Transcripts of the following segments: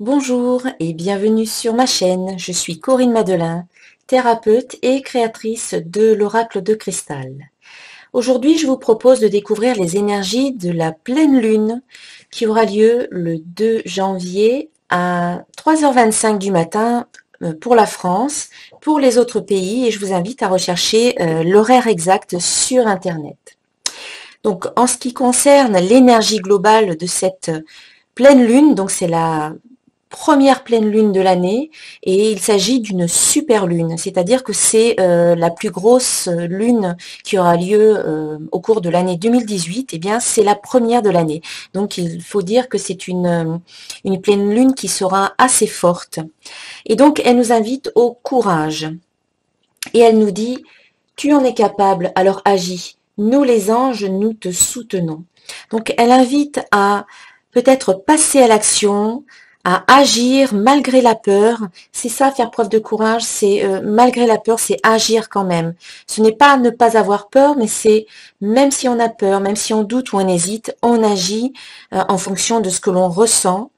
Bonjour et bienvenue sur ma chaîne. Je suis Corinne Madelin, thérapeute et créatrice de l'oracle de cristal. Aujourd'hui, je vous propose de découvrir les énergies de la pleine lune qui aura lieu le 2 janvier à 3h25 du matin pour la France, pour les autres pays, et je vous invite à rechercher l'horaire exact sur Internet. Donc, en ce qui concerne l'énergie globale de cette pleine lune, donc c'est la première pleine lune de l'année et il s'agit d'une super lune, c'est-à-dire que c'est la plus grosse lune qui aura lieu au cours de l'année 2018, et bien c'est la première de l'année. Donc il faut dire que c'est une pleine lune qui sera assez forte. Et donc elle nous invite au courage. Et elle nous dit, tu en es capable, alors agis. Nous les anges, nous te soutenons. Donc elle invite à peut-être passer à l'action, à agir malgré la peur. C'est ça, faire preuve de courage, c'est malgré la peur, c'est agir quand même. Ce n'est pas ne pas avoir peur, mais c'est même si on a peur, même si on doute ou on hésite, on agit en fonction de ce que l'on ressent.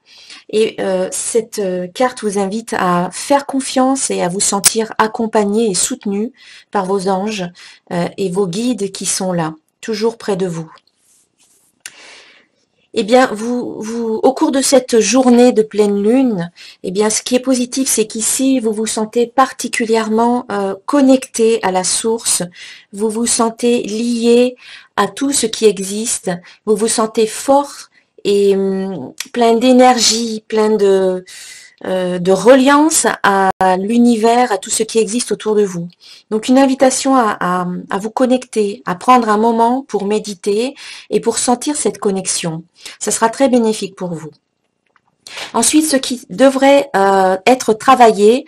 Et cette carte vous invite à faire confiance et à vous sentir accompagné et soutenu par vos anges et vos guides qui sont là, toujours près de vous. Eh bien, au cours de cette journée de pleine lune, eh bien, ce qui est positif, c'est qu'ici, vous vous sentez particulièrement connecté à la source, vous vous sentez lié à tout ce qui existe, vous vous sentez fort et plein d'énergie, plein de reliance à l'univers, à tout ce qui existe autour de vous. Donc une invitation à vous connecter, à prendre un moment pour méditer et pour sentir cette connexion. Ça sera très bénéfique pour vous. Ensuite, ce qui devrait être travaillé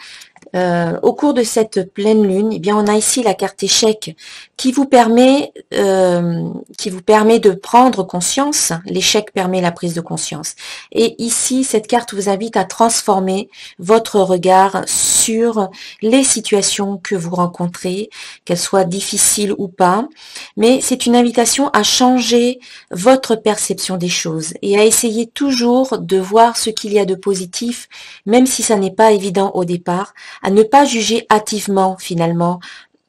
au cours de cette pleine lune, eh bien, on a ici la carte échec qui vous permet de prendre conscience. L'échec permet la prise de conscience. Et ici, cette carte vous invite à transformer votre regard sur les situations que vous rencontrez, qu'elles soient difficiles ou pas. Mais c'est une invitation à changer votre perception des choses et à essayer toujours de voir ce qu'il y a de positif, même si ça n'est pas évident au départ, à ne pas juger hâtivement finalement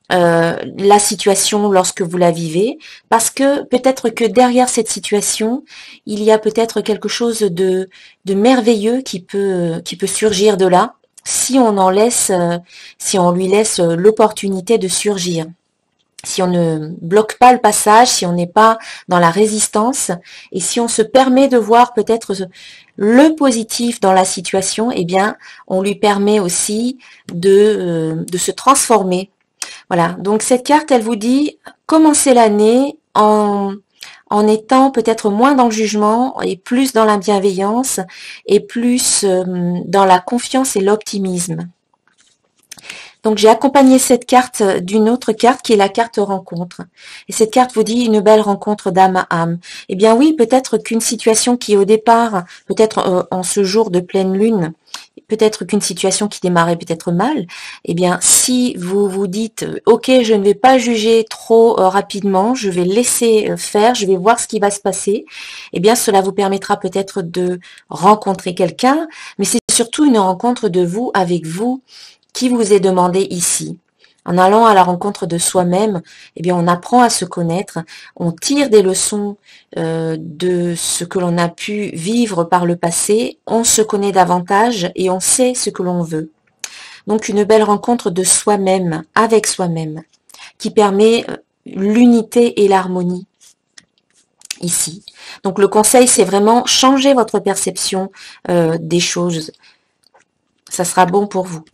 la situation lorsque vous la vivez, parce que peut-être que derrière cette situation, il y a peut-être quelque chose de merveilleux qui peut surgir de là, si si on lui laisse l'opportunité de surgir. Si on ne bloque pas le passage, si on n'est pas dans la résistance, et si on se permet de voir peut-être le positif dans la situation, eh bien, on lui permet aussi de se transformer. Voilà, donc cette carte, elle vous dit, commencez l'année en étant peut-être moins dans le jugement et plus dans la bienveillance et plus dans la confiance et l'optimisme. Donc j'ai accompagné cette carte d'une autre carte qui est la carte rencontre. Et cette carte vous dit une belle rencontre d'âme à âme. Eh bien oui, peut-être qu'une situation qui au départ, peut-être en ce jour de pleine lune, peut-être qu'une situation qui démarrait peut-être mal, eh bien si vous vous dites ok, je ne vais pas juger trop rapidement, je vais laisser faire, je vais voir ce qui va se passer, eh bien cela vous permettra peut-être de rencontrer quelqu'un, mais c'est surtout une rencontre de vous avec vous qui vous est demandé ici. En allant à la rencontre de soi-même, eh bien, on apprend à se connaître, on tire des leçons de ce que l'on a pu vivre par le passé, on se connaît davantage et on sait ce que l'on veut. Donc, une belle rencontre de soi-même, avec soi-même, qui permet l'unité et l'harmonie ici. Donc, le conseil, c'est vraiment changer votre perception des choses. Ça sera bon pour vous.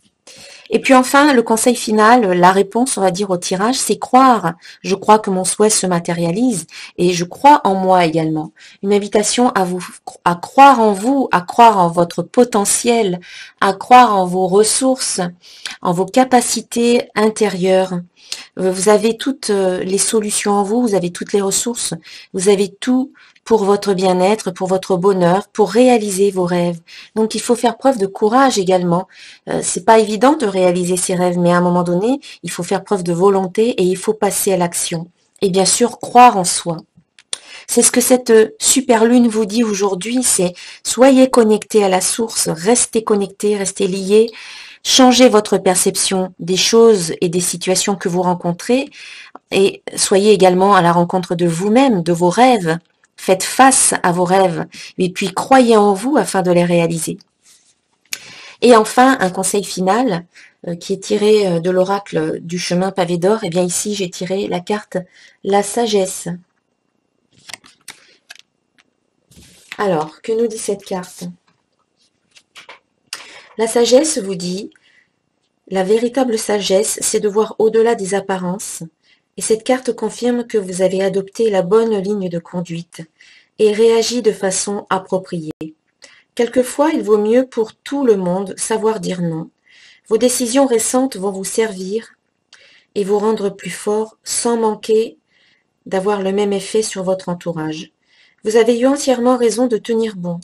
Et puis enfin, le conseil final, la réponse, on va dire, au tirage, c'est croire. Je crois que mon souhait se matérialise et je crois en moi également. Une invitation à croire en vous, à croire en votre potentiel, à croire en vos ressources, en vos capacités intérieures. Vous avez toutes les solutions en vous, vous avez toutes les ressources, vous avez tout pour votre bien-être, pour votre bonheur, pour réaliser vos rêves. Donc il faut faire preuve de courage également. C'est pas évident de réaliser ses rêves, mais à un moment donné, il faut faire preuve de volonté et il faut passer à l'action. Et bien sûr, croire en soi. C'est ce que cette super lune vous dit aujourd'hui, c'est soyez connectés à la source, restez connectés, restez liés, changez votre perception des choses et des situations que vous rencontrez et soyez également à la rencontre de vous-même, de vos rêves. Faites face à vos rêves et puis croyez en vous afin de les réaliser. Et enfin, un conseil final qui est tiré de l'oracle du chemin pavé d'or. Et bien ici, j'ai tiré la carte la sagesse. Alors, que nous dit cette carte? La sagesse vous dit, la véritable sagesse, c'est de voir au-delà des apparences. Et cette carte confirme que vous avez adopté la bonne ligne de conduite et réagi de façon appropriée. Quelquefois, il vaut mieux pour tout le monde savoir dire non. Vos décisions récentes vont vous servir et vous rendre plus fort sans manquer d'avoir le même effet sur votre entourage. Vous avez eu entièrement raison de tenir bon,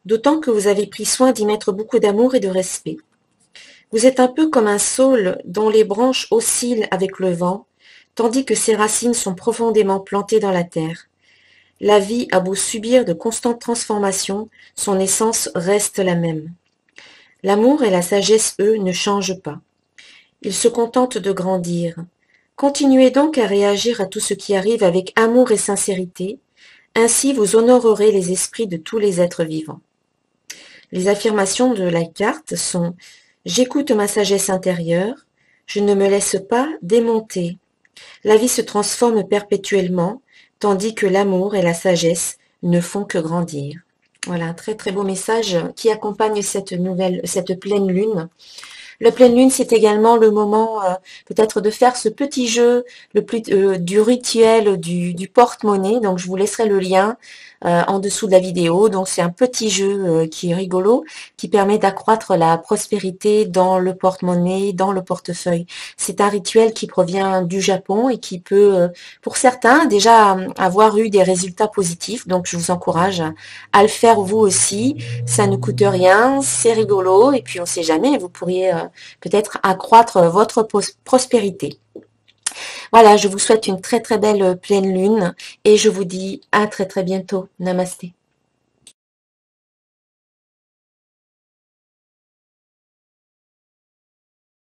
d'autant que vous avez pris soin d'y mettre beaucoup d'amour et de respect. Vous êtes un peu comme un saule dont les branches oscillent avec le vent, tandis que ses racines sont profondément plantées dans la terre. La vie a beau subir de constantes transformations, son essence reste la même. L'amour et la sagesse, eux, ne changent pas. Ils se contentent de grandir. Continuez donc à réagir à tout ce qui arrive avec amour et sincérité, ainsi vous honorerez les esprits de tous les êtres vivants. Les affirmations de la carte sont « J'écoute ma sagesse intérieure, je ne me laisse pas démonter. La vie se transforme perpétuellement, tandis que l'amour et la sagesse ne font que grandir. » Voilà, un très très beau message qui accompagne cette pleine lune. La pleine lune, c'est également le moment peut-être de faire ce petit jeu du rituel du porte-monnaie. Donc, je vous laisserai le lien en dessous de la vidéo. Donc, c'est un petit jeu qui est rigolo, qui permet d'accroître la prospérité dans le porte-monnaie, dans le portefeuille. C'est un rituel qui provient du Japon et qui peut, pour certains, déjà avoir eu des résultats positifs. Donc, je vous encourage à le faire vous aussi. Ça ne coûte rien, c'est rigolo et puis on ne sait jamais, vous pourriez peut-être accroître votre prospérité. Voilà, je vous souhaite une très très belle pleine lune et je vous dis à très très bientôt. Namasté.